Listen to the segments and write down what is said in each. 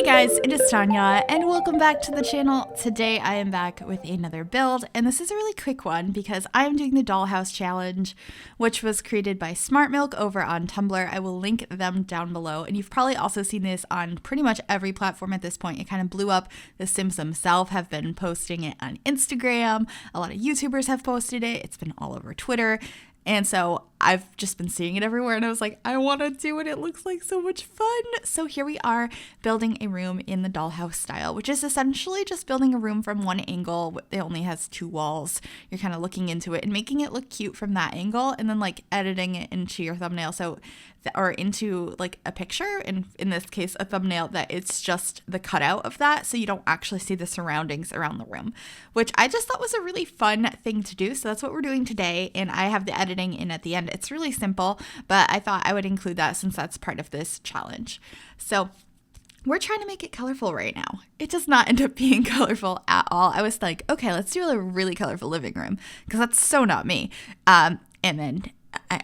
Hey guys, it is Tanya, and welcome back to the channel. Today I am back with another build, and this is a really quick one because I am doing the Dollhouse Challenge, which was created by Smart Milk over on Tumblr. I will link them down below, and you've probably also seen this on pretty much every platform at this point. It kind of blew up. The Sims themselves have been posting it on Instagram. A lot of YouTubers have posted it. It's been all over Twitter. And so I've just been seeing it everywhere, and I was like, I want to do it. It looks like so much fun. So here we are building a room in the dollhouse style, which is essentially just building a room from one angle. It only has two walls. You're kind of looking into it and making it look cute from that angle, and then like editing it into your thumbnail. Or into like a picture, and in this case a thumbnail, that it's just the cutout of that, so you don't actually see the surroundings around the room, which I just thought was a really fun thing to do. So that's what we're doing today, and I have the editing in at the end. It's really simple, but I thought I would include that since that's part of this challenge. So we're trying to make it colorful right now. It does not end up being colorful at all. I was like, okay, let's do a really colorful living room, because that's so not me. And then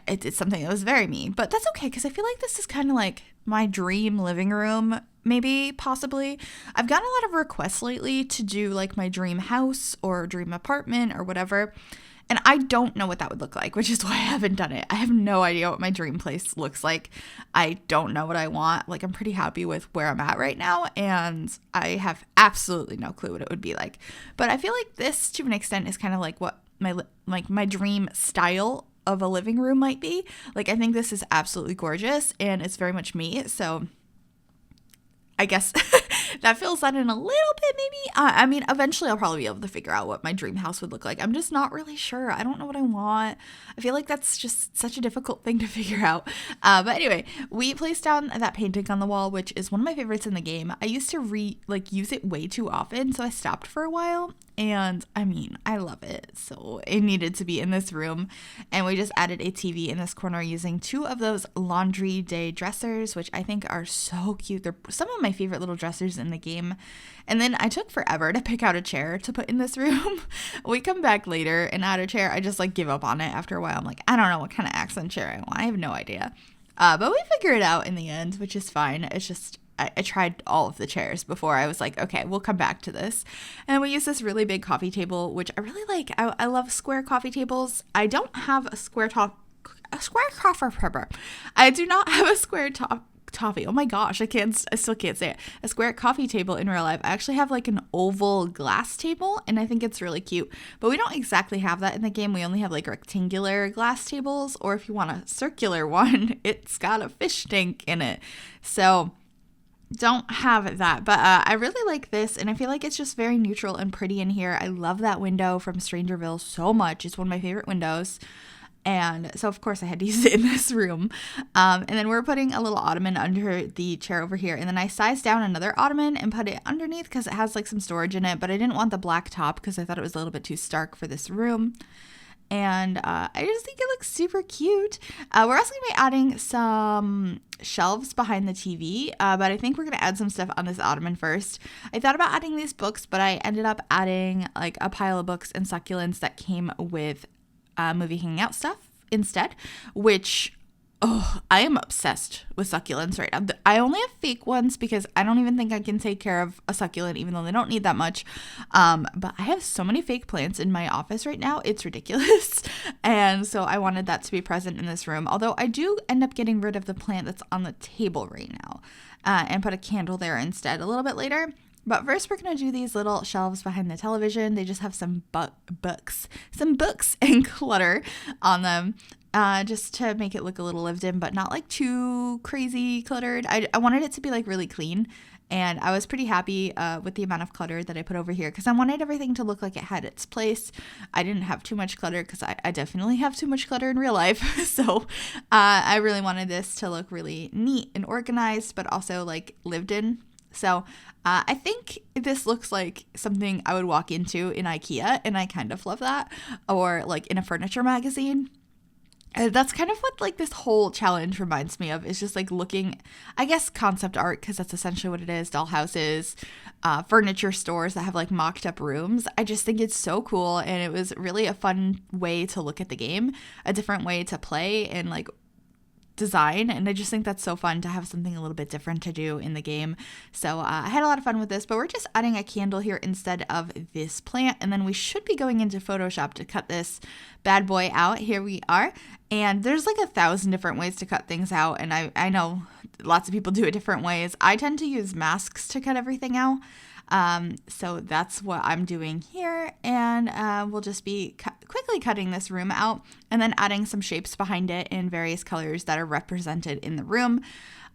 it's something that was very me, but that's okay, because I feel like this is kind of like my dream living room, maybe, possibly. I've gotten a lot of requests lately to do like my dream house or dream apartment or whatever, and I don't know what that would look like, which is why I haven't done it. I have no idea what my dream place looks like. I don't know what I want. Like, I'm pretty happy with where I'm at right now, and I have absolutely no clue what it would be like. But I feel like this, to an extent, is kind of like what my dream style of a living room might be. Like, I think this is absolutely gorgeous, and it's very much me. So I guess that fills that in a little bit, maybe. I mean, eventually I'll probably be able to figure out what my dream house would look like. I'm just not really sure. I don't know what I want. I feel like that's just such a difficult thing to figure out. But anyway, we placed down that painting on the wall, which is one of my favorites in the game. I used to use it way too often, so I stopped for a while. And I mean, I love it. So it needed to be in this room. And we just added a TV in this corner using two of those laundry day dressers, which I think are so cute. They're some of my favorite little dressers in the game. And then I took forever to pick out a chair to put in this room. We come back later and add a chair. I just like give up on it after a while. I'm like, I don't know what kind of accent chair I want. I have no idea. But we figure it out in the end, which is fine. It's just I tried all of the chairs before I was like, okay, we'll come back to this. And we use this really big coffee table, which I really like. I love square coffee tables. I don't have a square coffee. I do not have a square toffee. Oh my gosh, I still can't say it. A square coffee table in real life. I actually have like an oval glass table, and I think it's really cute. But we don't exactly have that in the game. We only have like rectangular glass tables, or if you want a circular one, it's got a fish tank in it. So don't have that, but I really like this, and I feel like it's just very neutral and pretty in here. I love that window from Strangerville so much. It's one of my favorite windows, and so of course I had to use it in this room. And then we're putting a little ottoman under the chair over here, and then I sized down another ottoman and put it underneath because it has like some storage in it, but I didn't want the black top because I thought it was a little bit too stark for this room. And I just think it looks super cute. We're also going to be adding some shelves behind the TV, but I think we're going to add some stuff on this ottoman first. I thought about adding these books, but I ended up adding like a pile of books and succulents that came with movie hangout stuff instead, which I am obsessed with succulents right now. I only have fake ones because I don't even think I can take care of a succulent, even though they don't need that much. But I have so many fake plants in my office right now. It's ridiculous. And so I wanted that to be present in this room. Although I do end up getting rid of the plant that's on the table right now and put a candle there instead a little bit later. But first, we're going to do these little shelves behind the television. They just have some books and clutter on them, just to make it look a little lived in, but not like too crazy cluttered. I wanted it to be like really clean, and I was pretty happy with the amount of clutter that I put over here because I wanted everything to look like it had its place. I didn't have too much clutter because I definitely have too much clutter in real life. So I really wanted this to look really neat and organized, but also like lived in. So I think this looks like something I would walk into in IKEA, and I kind of love that, or like in a furniture magazine. That's kind of what like this whole challenge reminds me of, is just like looking, I guess, concept art, because that's essentially what it is. Dollhouses, furniture stores that have like mocked up rooms. I just think it's so cool, and it was really a fun way to look at the game, a different way to play, and like design, and I just think that's so fun to have something a little bit different to do in the game. So I had a lot of fun with this, but we're just adding a candle here instead of this plant, and then we should be going into Photoshop to cut this bad boy out. Here we are, and there's like 1,000 different ways to cut things out, and I know lots of people do it different ways. I tend to use masks to cut everything out. So that's what I'm doing here, and we'll just be quickly cutting this room out and then adding some shapes behind it in various colors that are represented in the room.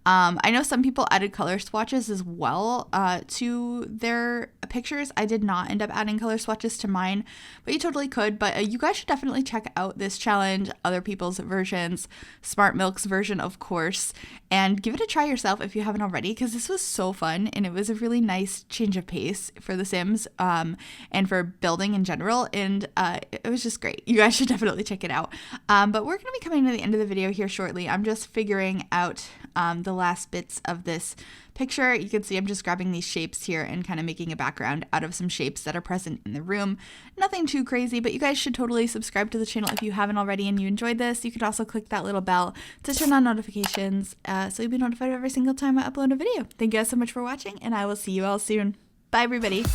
I know some people added color swatches as well to their pictures. I did not end up adding color swatches to mine, but you totally could. But you guys should definitely check out this challenge, other people's versions, Smart Milk's version, of course, and give it a try yourself if you haven't already, because this was so fun and it was a really nice change of pace for The Sims and for building in general, and it was just great. You guys should definitely check it out. But we're going to be coming to the end of the video here shortly. I'm just figuring out the last bits of this picture. You can see I'm just grabbing these shapes here and kind of making a background out of some shapes that are present in the room. Nothing too crazy, but you guys should totally subscribe to the channel if you haven't already and you enjoyed this. You could also click that little bell to turn on notifications so you'll be notified every single time I upload a video. Thank you guys so much for watching, and I will see you all soon. Bye, everybody.